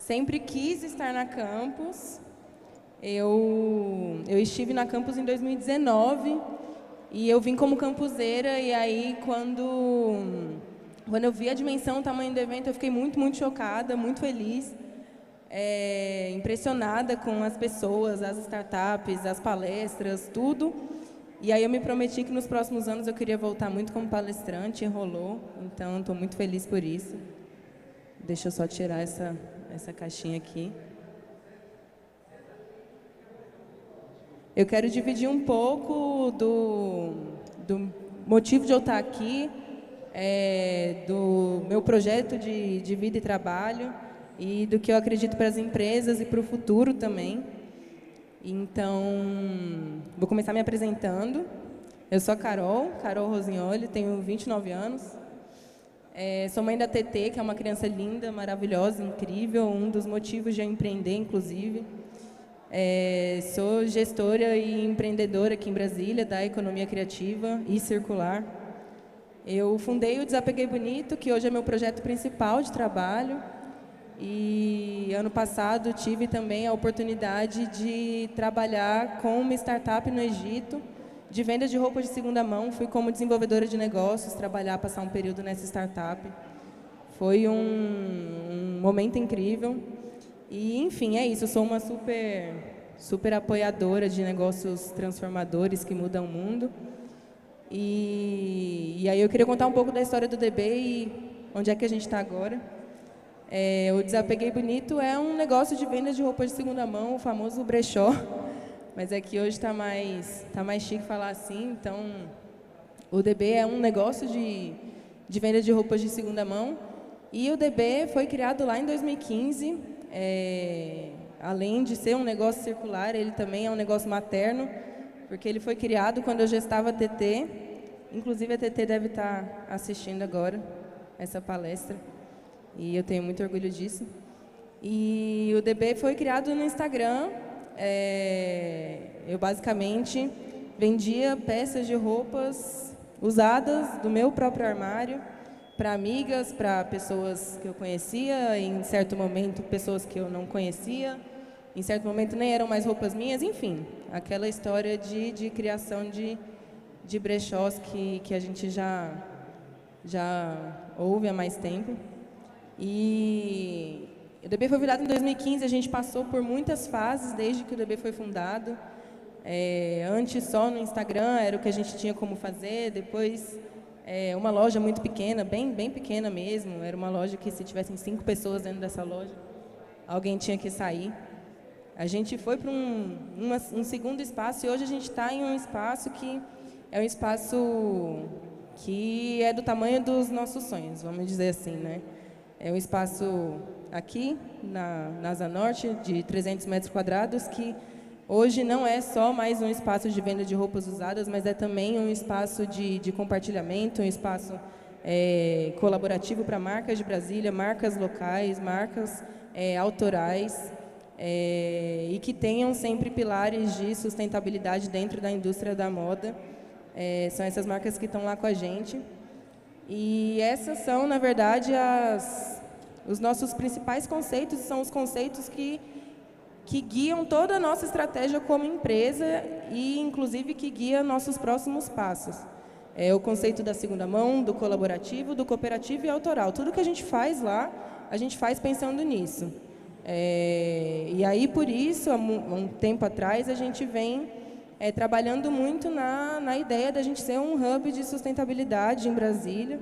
Sempre quis estar na campus. Eu estive na campus em 2019 e eu vim como campuseira, e aí quando eu vi a dimensão, o tamanho do evento, eu fiquei muito, muito chocada, muito feliz, impressionada com as pessoas, as startups, as palestras, tudo. E aí eu me prometi que nos próximos anos eu queria voltar muito como palestrante, e rolou, então estou muito feliz por isso. Deixa eu só tirar essa caixinha aqui. Eu quero dividir um pouco do motivo de eu estar aqui, do meu projeto de vida e trabalho e do que eu acredito para as empresas e para o futuro também. Então, vou começar me apresentando. Eu sou a Carol Rosignoli, tenho 29 anos. Sou mãe da TT, que é uma criança linda, maravilhosa, incrível, um dos motivos de eu empreender, inclusive. Sou gestora e empreendedora aqui em Brasília, da economia criativa e circular. Eu fundei o Desapeguei Bonito, que hoje é meu projeto principal de trabalho. E ano passado tive também a oportunidade de trabalhar com uma startup no Egito, de venda de roupas de segunda mão. Fui como desenvolvedora de negócios, passar um período nessa startup. Foi um momento incrível. E, enfim, é isso. Eu sou uma super apoiadora de negócios transformadores que mudam o mundo. E aí eu queria contar um pouco da história do DB e onde é que a gente está agora. O Desapeguei Bonito é um negócio de venda de roupas de segunda mão, o famoso brechó. Mas é que hoje está mais chique falar assim. Então, o DB é um negócio de venda de roupas de segunda mão. E o DB foi criado lá em 2015. Além de ser um negócio circular, ele também é um negócio materno, porque ele foi criado quando eu gestava a TT. Inclusive, a TT deve estar assistindo agora essa palestra. E eu tenho muito orgulho disso. E o DB foi criado no Instagram. Eu basicamente vendia peças de roupas usadas do meu próprio armário para amigas, para pessoas que eu conhecia, em certo momento pessoas que eu não conhecia, em certo momento nem eram mais roupas minhas, enfim, aquela história de criação de brechós que a gente já ouve há mais tempo. E o DB foi fundado em 2015, a gente passou por muitas fases desde que o DB foi fundado. Antes só no Instagram era o que a gente tinha como fazer, depois uma loja muito pequena, bem pequena mesmo, era uma loja que se tivessem 5 pessoas dentro dessa loja, alguém tinha que sair. A gente foi para um segundo espaço e hoje a gente está em um espaço que é um espaço que é do tamanho dos nossos sonhos, vamos dizer assim, né? É um espaço aqui, na Asa Norte, de 300 metros quadrados, que hoje não é só mais um espaço de venda de roupas usadas, mas é também um espaço de compartilhamento, um espaço colaborativo para marcas de Brasília, marcas locais, marcas autorais, e que tenham sempre pilares de sustentabilidade dentro da indústria da moda. São essas marcas que estão lá com a gente. E essas são, na verdade, os nossos principais conceitos, são os conceitos que guiam toda a nossa estratégia como empresa e, inclusive, que guia nossos próximos passos. O conceito da segunda mão, do colaborativo, do cooperativo e autoral. Tudo que a gente faz lá, a gente faz pensando nisso. E aí, por isso, há um tempo atrás, a gente vem trabalhando muito na ideia da gente ser um hub de sustentabilidade em Brasília,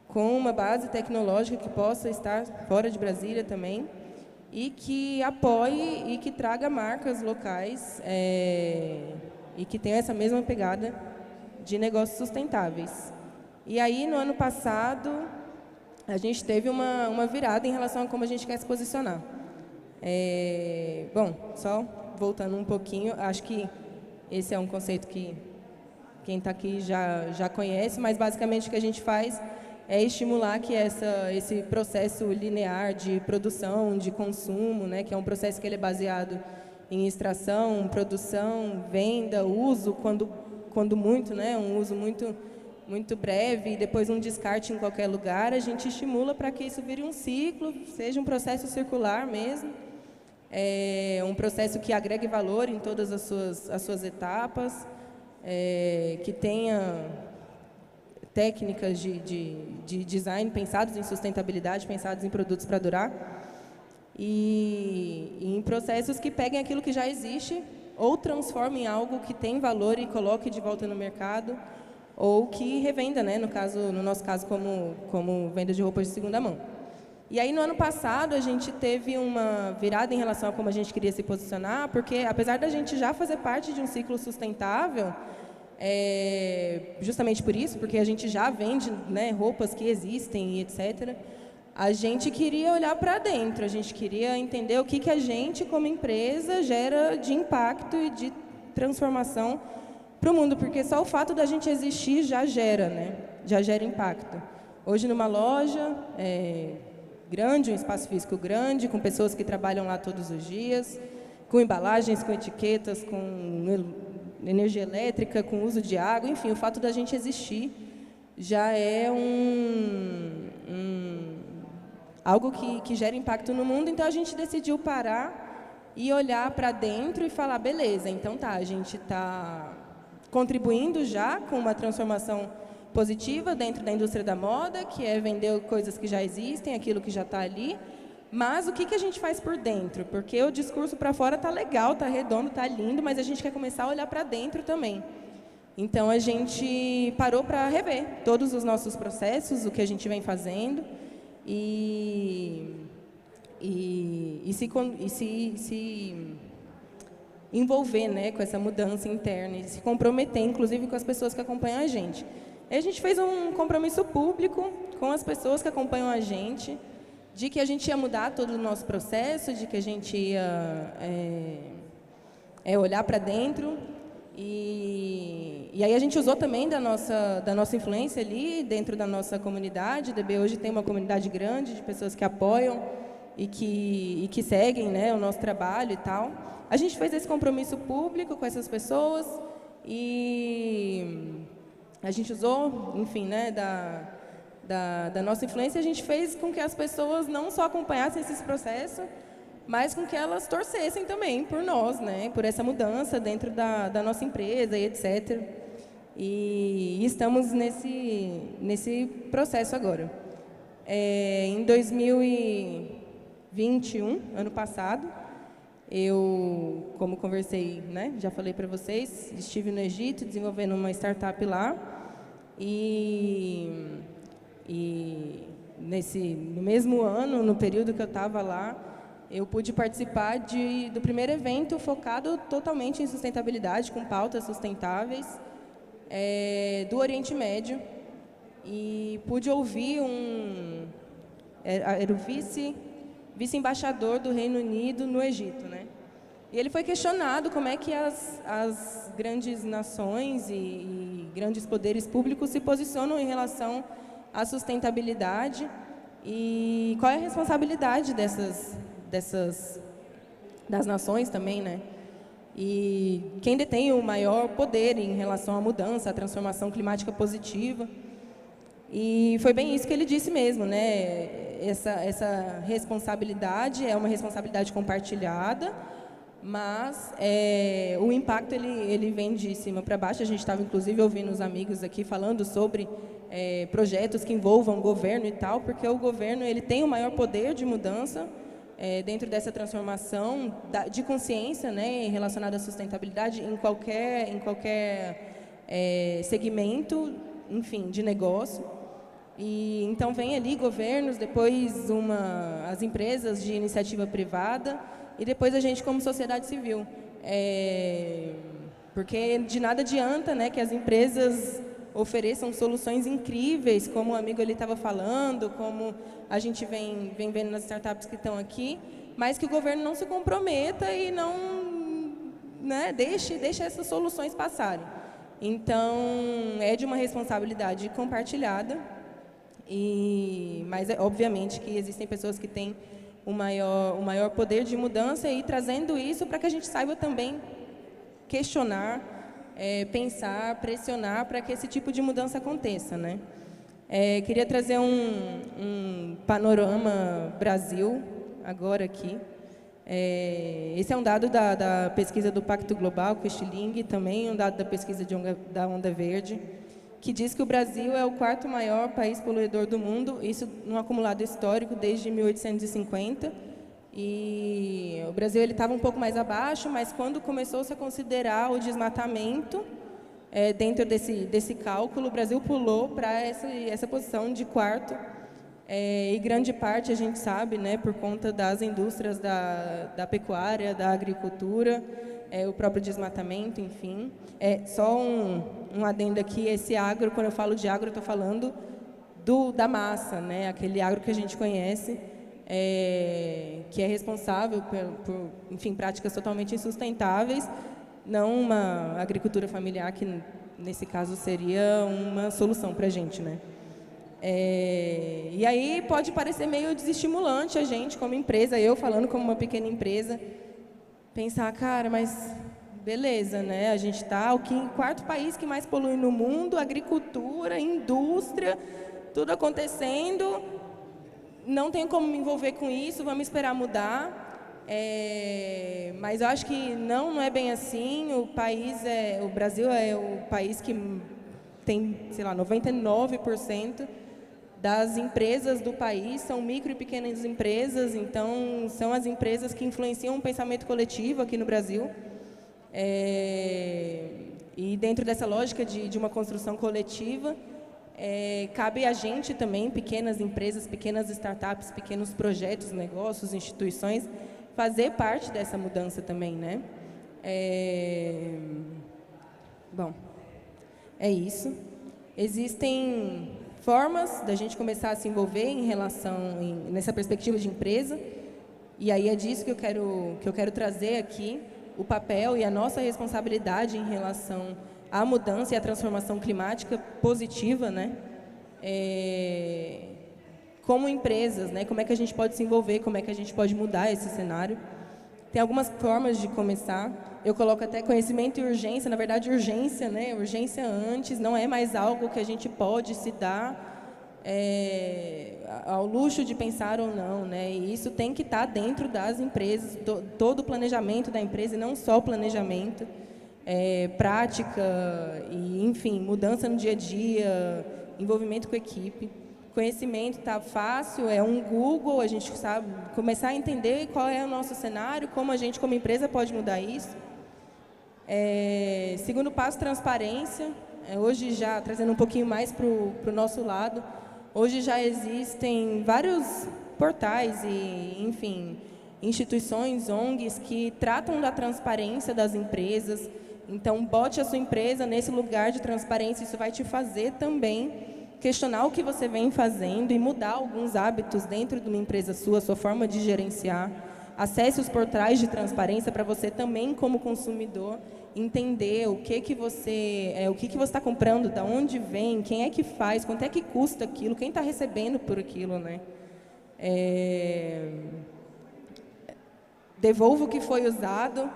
com uma base tecnológica que possa estar fora de Brasília também, e que apoie e que traga marcas locais e que tenha essa mesma pegada de negócios sustentáveis. E aí, no ano passado, a gente teve uma virada em relação a como a gente quer se posicionar. Bom, só voltando um pouquinho, acho que esse é um conceito que quem está aqui já conhece, mas basicamente o que a gente faz é estimular que esse processo linear de produção, de consumo, né, que é um processo que ele é baseado em extração, produção, venda, uso, quando muito, né, um uso muito muito breve e depois um descarte em qualquer lugar, a gente estimula para que isso vire um ciclo, seja um processo circular mesmo, um processo que agregue valor em todas as suas etapas, que tenha técnicas de design pensados em sustentabilidade, pensados em produtos para durar, e em processos que peguem aquilo que já existe ou transformem em algo que tem valor e coloque de volta no mercado, ou que revenda, né? No nosso caso, como venda de roupas de segunda mão. E aí, no ano passado, a gente teve uma virada em relação a como a gente queria se posicionar, porque, apesar da gente já fazer parte de um ciclo sustentável, justamente por isso, porque a gente já vende, né, roupas que existem e etc., a gente queria olhar para dentro, a gente queria entender o que a gente, como empresa, gera de impacto e de transformação para o mundo, porque só o fato da gente existir já gera, né? Já gera impacto. Hoje, numa loja grande, um espaço físico grande, com pessoas que trabalham lá todos os dias, com embalagens, com etiquetas, com energia elétrica, com uso de água, enfim, o fato da gente existir já é algo que gera impacto no mundo. Então, a gente decidiu parar e olhar para dentro e falar, beleza, então tá, a gente está contribuindo já com uma transformação positiva dentro da indústria da moda, que é vender coisas que já existem, aquilo que já está ali, mas o que a gente faz por dentro? Porque o discurso para fora está legal, está redondo, está lindo, mas a gente quer começar a olhar para dentro também. Então, a gente parou para rever todos os nossos processos, o que a gente vem fazendo, e se envolver, né, com essa mudança interna e se comprometer, inclusive, com as pessoas que acompanham a gente. E a gente fez um compromisso público com as pessoas que acompanham a gente, de que a gente ia mudar todo o nosso processo, de que a gente ia olhar para dentro. E aí a gente usou também da nossa influência ali dentro da nossa comunidade. O DB hoje tem uma comunidade grande de pessoas que apoiam e que seguem, né, o nosso trabalho e tal. A gente fez esse compromisso público com essas pessoas e a gente usou, enfim, né, da nossa influência, a gente fez com que as pessoas não só acompanhassem esses processos, mas com que elas torcessem também por nós, né, por essa mudança dentro da nossa empresa e etc. E estamos nesse processo agora. Em 2021, ano passado, eu, como conversei, né, já falei para vocês, estive no Egito desenvolvendo uma startup lá e no mesmo ano, no período que eu estava lá, eu pude participar do primeiro evento focado totalmente em sustentabilidade, com pautas sustentáveis, do Oriente Médio, e pude ouvir era o vice-embaixador do Reino Unido no Egito, né? E ele foi questionado como é que as grandes nações e grandes poderes públicos se posicionam em relação à sustentabilidade e qual é a responsabilidade das nações também, né? E quem detém o maior poder em relação à mudança, à transformação climática positiva. E foi bem isso que ele disse mesmo, né? Essa responsabilidade é uma responsabilidade compartilhada, mas o impacto ele vem de cima para baixo. A gente estava, inclusive, ouvindo os amigos aqui falando sobre projetos que envolvam o governo e tal, porque o governo ele tem o maior poder de mudança dentro dessa transformação de consciência, né, relacionada à sustentabilidade em qualquer segmento, enfim, de negócio. E então vem ali governos, depois as empresas de iniciativa privada e depois a gente como sociedade civil. Porque de nada adianta, né, que as empresas ofereçam soluções incríveis, como o amigo ali estava falando, como a gente vem vendo nas startups que estão aqui, mas que o governo não se comprometa e não, né, deixe essas soluções passarem. Então, é de uma responsabilidade compartilhada, mas obviamente que existem pessoas que têm o maior poder de mudança e trazendo isso para que a gente saiba também questionar pensar, pressionar para que esse tipo de mudança aconteça, né? Queria trazer um panorama Brasil agora aqui. Esse é um dado da pesquisa do Pacto Global, com o Stiling, também um dado da pesquisa da Onda Verde, que diz que o Brasil é o quarto maior país poluidor do mundo, isso num acumulado histórico desde 1850. E o Brasil estava um pouco mais abaixo, mas quando começou-se a considerar o desmatamento, dentro desse cálculo, o Brasil pulou para essa posição de quarto. E grande parte, a gente sabe, né, por conta das indústrias da pecuária, da agricultura, o próprio desmatamento, enfim. Só um adendo aqui, esse agro, quando eu falo de agro, eu estou falando da massa, né, aquele agro que a gente conhece, que é responsável por, enfim, práticas totalmente insustentáveis, não uma agricultura familiar, que nesse caso seria uma solução para a gente, né? E aí pode parecer meio desestimulante a gente como empresa, eu falando como uma pequena empresa, pensar, cara, mas beleza, né? A gente está o quarto país que mais polui no mundo, agricultura, indústria, tudo acontecendo, não tenho como me envolver com isso, vamos esperar mudar. Mas eu acho que não é bem assim. O Brasil é o país que tem, sei lá, 99% das empresas do país são micro e pequenas empresas, então são as empresas que influenciam o pensamento coletivo aqui no Brasil. E dentro dessa lógica de uma construção coletiva, cabe a gente também, pequenas empresas, pequenas startups, pequenos projetos, negócios, instituições, fazer parte dessa mudança também, né? Bom, é isso. Existem formas da gente começar a se envolver nessa perspectiva de empresa, e aí é disso que eu quero trazer aqui o papel e a nossa responsabilidade em relação à mudança e à transformação climática positiva, né? Como empresas, né? Como é que a gente pode se envolver, como é que a gente pode mudar esse cenário. Tem algumas formas de começar. Eu coloco até conhecimento e urgência, na verdade urgência, né? Urgência antes, não é mais algo que a gente pode se dar ao luxo de pensar ou não, né? E isso tem que estar dentro das empresas, todo o planejamento da empresa, e não só o planejamento, prática, e, enfim, mudança no dia a dia, envolvimento com a equipe. Conhecimento está fácil, é um Google, a gente sabe começar a entender qual é o nosso cenário, como a gente, como empresa, pode mudar isso. Segundo passo, transparência. Hoje, já trazendo um pouquinho mais para o nosso lado, hoje já existem vários portais e, enfim, instituições, ONGs, que tratam da transparência das empresas. Então, bote a sua empresa nesse lugar de transparência, isso vai te fazer também questionar o que você vem fazendo e mudar alguns hábitos dentro de uma empresa sua forma de gerenciar. Acesse os portais de transparência para você também, como consumidor, entender o que você está comprando, de onde vem, quem é que faz, quanto é que custa aquilo, quem está recebendo por aquilo, né? Devolva o que foi usado,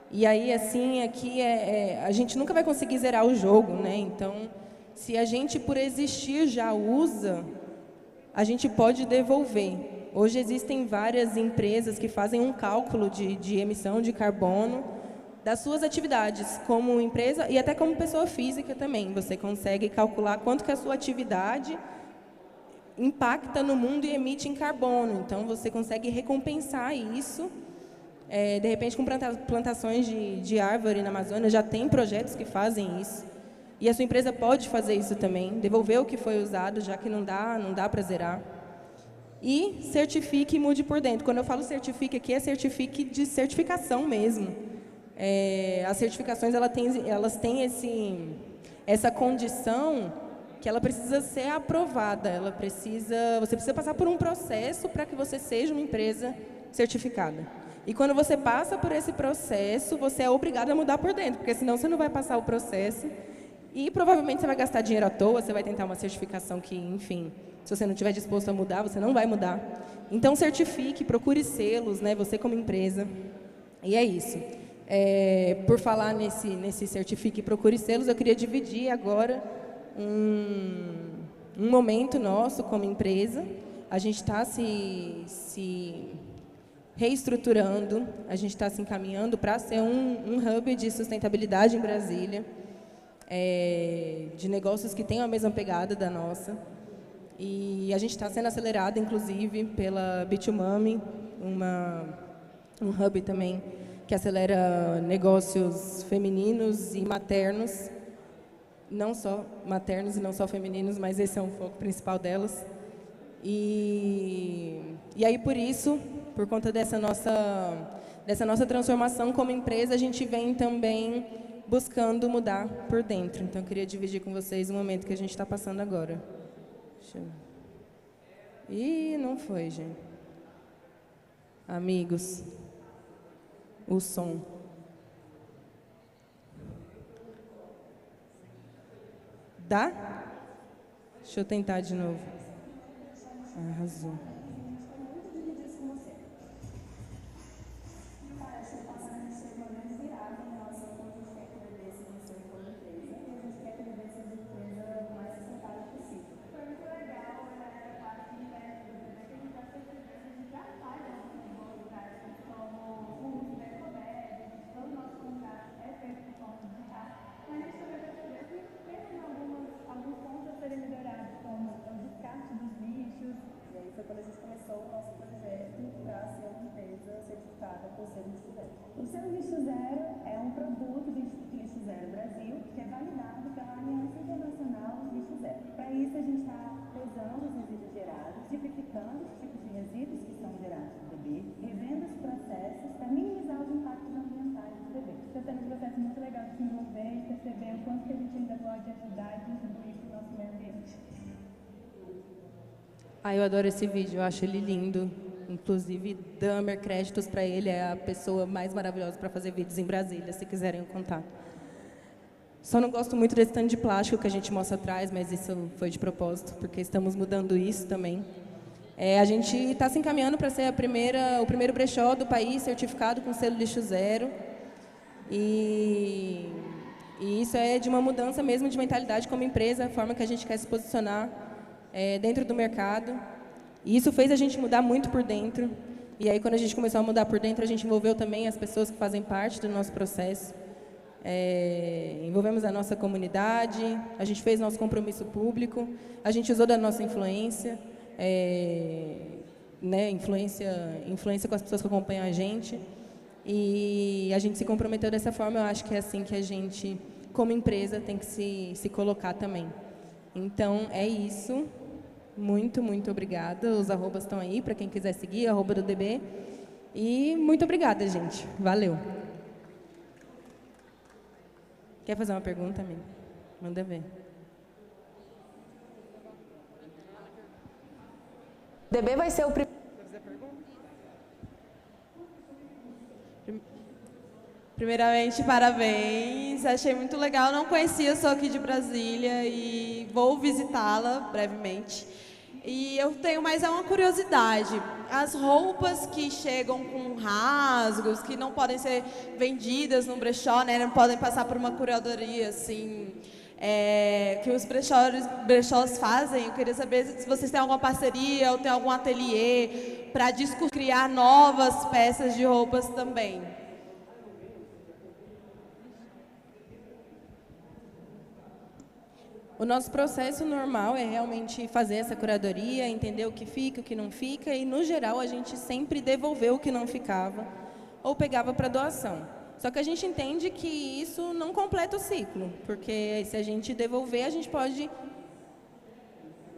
e aí, assim, aqui a gente nunca vai conseguir zerar o jogo, né? Então, se a gente, por existir, já usa, a gente pode devolver. Hoje existem várias empresas que fazem um cálculo de emissão de carbono das suas atividades como empresa e até como pessoa física também. Você consegue calcular quanto que a sua atividade impacta no mundo e emite em carbono. Então, você consegue recompensar isso. De repente, com plantações de árvore na Amazônia, já tem projetos que fazem isso. E a sua empresa pode fazer isso também, devolver o que foi usado, já que não dá para zerar. E certifique e mude por dentro. Quando eu falo certifique aqui, é certifique de certificação mesmo. As certificações, elas têm essa condição que ela precisa ser aprovada. Você precisa passar por um processo para que você seja uma empresa certificada. E quando você passa por esse processo, você é obrigado a mudar por dentro, porque senão você não vai passar o processo. E provavelmente você vai gastar dinheiro à toa, você vai tentar uma certificação que, enfim, se você não estiver disposto a mudar, você não vai mudar. Então, certifique, procure selos, né, você como empresa. E é isso. Por falar nesse Certifique e Procure Selos, eu queria dividir agora um momento nosso como empresa. A gente está se reestruturando, a gente está se encaminhando para ser um hub de sustentabilidade em Brasília, de negócios que tenham a mesma pegada da nossa. E a gente está sendo acelerado, inclusive, pela B2Mami, um hub também que acelera negócios femininos e maternos, não só maternos e não só femininos, mas esse é um foco principal delas. E aí, por isso, por conta dessa nossa transformação como empresa, a gente vem também buscando mudar por dentro. Então, eu queria dividir com vocês o momento que a gente está passando agora. Ih, não foi, gente. Amigos, o som. Dá? Deixa eu tentar de novo. Arrasou. O selo Lixo Zero é um produto do Instituto Lixo Zero Brasil, que é validado pela Aliança Internacional dos Lixo Zero. Para isso, a gente está pesando os resíduos gerados, tipificando os tipos de resíduos que são gerados no bebê, revendo os processos para minimizar os impactos ambientais do bebê. Está sendo um processo muito legal de desenvolver e perceber o quanto que a gente ainda pode ajudar e contribuir para o nosso meio ambiente. Eu adoro esse vídeo, eu acho ele lindo. Inclusive, Damer, créditos para ele, é a pessoa mais maravilhosa para fazer vídeos em Brasília, se quiserem contar. Só não gosto muito desse tanto de plástico que a gente mostra atrás, mas isso foi de propósito, porque estamos mudando isso também. A gente está se encaminhando para ser o primeiro brechó do país certificado com selo Lixo Zero. E isso é de uma mudança mesmo de mentalidade como empresa, a forma que a gente quer se posicionar dentro do mercado. E isso fez a gente mudar muito por dentro. E aí, quando a gente começou a mudar por dentro, a gente envolveu também as pessoas que fazem parte do nosso processo. Envolvemos a nossa comunidade, a gente fez nosso compromisso público, a gente usou da nossa influência, influência com as pessoas que acompanham a gente. E a gente se comprometeu dessa forma. Eu acho que é assim que a gente, como empresa, tem que se colocar também. Então, é isso. Muito, muito obrigada. Os arrobas estão aí para quem quiser seguir, arroba do DB. E muito obrigada, gente. Valeu. Quer fazer uma pergunta, amigo? Manda ver. O DB vai ser o primeiro. Primeiramente, parabéns. Achei muito legal. Não conhecia, sou aqui de Brasília e vou visitá-la brevemente. E eu tenho mais uma curiosidade. As roupas que chegam com rasgos, que não podem ser vendidas no brechó, né, não podem passar por uma curadoria assim, que os brechós fazem. Eu queria saber se vocês têm alguma parceria ou tem algum ateliê para criar novas peças de roupas também. O nosso processo normal é realmente fazer essa curadoria, entender o que fica, o que não fica, e, no geral, a gente sempre devolveu o que não ficava ou pegava para doação. Só que a gente entende que isso não completa o ciclo, porque se a gente devolver, a gente pode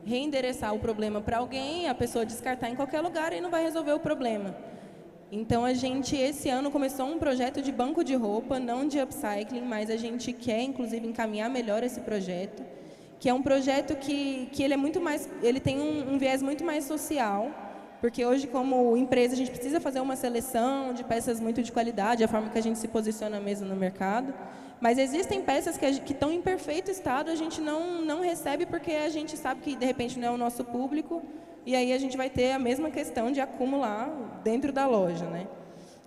reendereçar o problema para alguém, a pessoa descartar em qualquer lugar e não vai resolver o problema. Então, a gente, esse ano, começou um projeto de banco de roupa, não de upcycling, mas a gente quer, inclusive, encaminhar melhor esse projeto, que é um projeto que ele é muito mais, ele tem um viés muito mais social, porque hoje, como empresa, a gente precisa fazer uma seleção de peças muito de qualidade, a forma que a gente se posiciona mesmo no mercado, mas existem peças que estão em perfeito estado, a gente não recebe porque a gente sabe que, de repente, não é o nosso público, e aí a gente vai ter a mesma questão de acumular dentro da loja, né?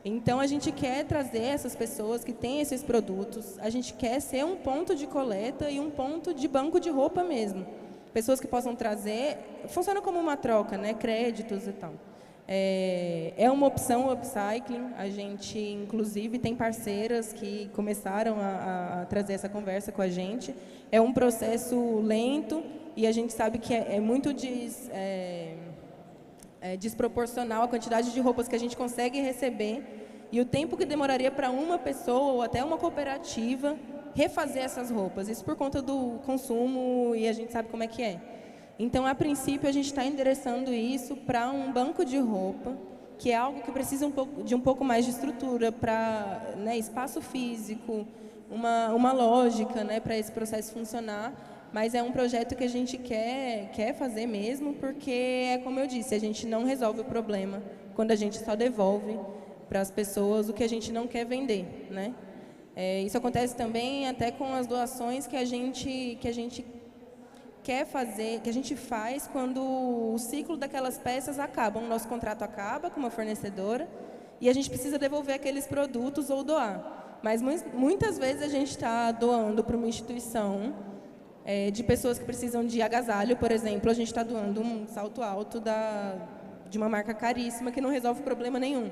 Então, a gente quer trazer essas pessoas que têm esses produtos, a gente quer ser um ponto de coleta e um ponto de banco de roupa mesmo. Pessoas que possam trazer, funciona como uma troca, né? Créditos e tal. É uma opção o upcycling, a gente, inclusive, tem parceiras que começaram a trazer essa conversa com a gente. É um processo lento e a gente sabe que é muito desproporcional a quantidade de roupas que a gente consegue receber e o tempo que demoraria para uma pessoa ou até uma cooperativa refazer essas roupas. Isso por conta do consumo e a gente sabe como é que é. Então, a princípio, a gente está endereçando isso para um banco de roupa, que é algo que precisa de um pouco mais de estrutura para, né, espaço físico, uma lógica, né, para esse processo funcionar. Mas é um projeto que a gente quer fazer mesmo, porque, é como eu disse, a gente não resolve o problema quando a gente só devolve para as pessoas o que a gente não quer vender, né? Isso acontece também até com as doações que a gente quer fazer, que a gente faz quando o ciclo daquelas peças acaba. O nosso contrato acaba com uma fornecedora e a gente precisa devolver aqueles produtos ou doar. Mas muitas vezes a gente está doando para uma instituição de pessoas que precisam de agasalho, por exemplo. A gente está doando um salto alto de uma marca caríssima que não resolve problema nenhum.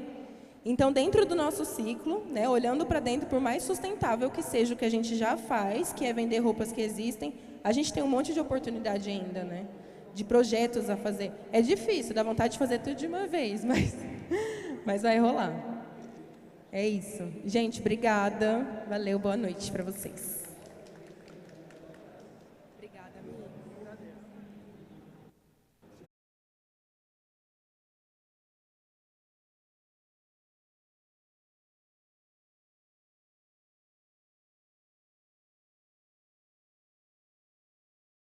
Então, dentro do nosso ciclo, né, olhando para dentro, por mais sustentável que seja o que a gente já faz, que é vender roupas que existem, a gente tem um monte de oportunidade ainda, né, de projetos a fazer. É difícil, dá vontade de fazer tudo de uma vez, mas vai rolar. É isso. Gente, obrigada. Valeu, boa noite para vocês.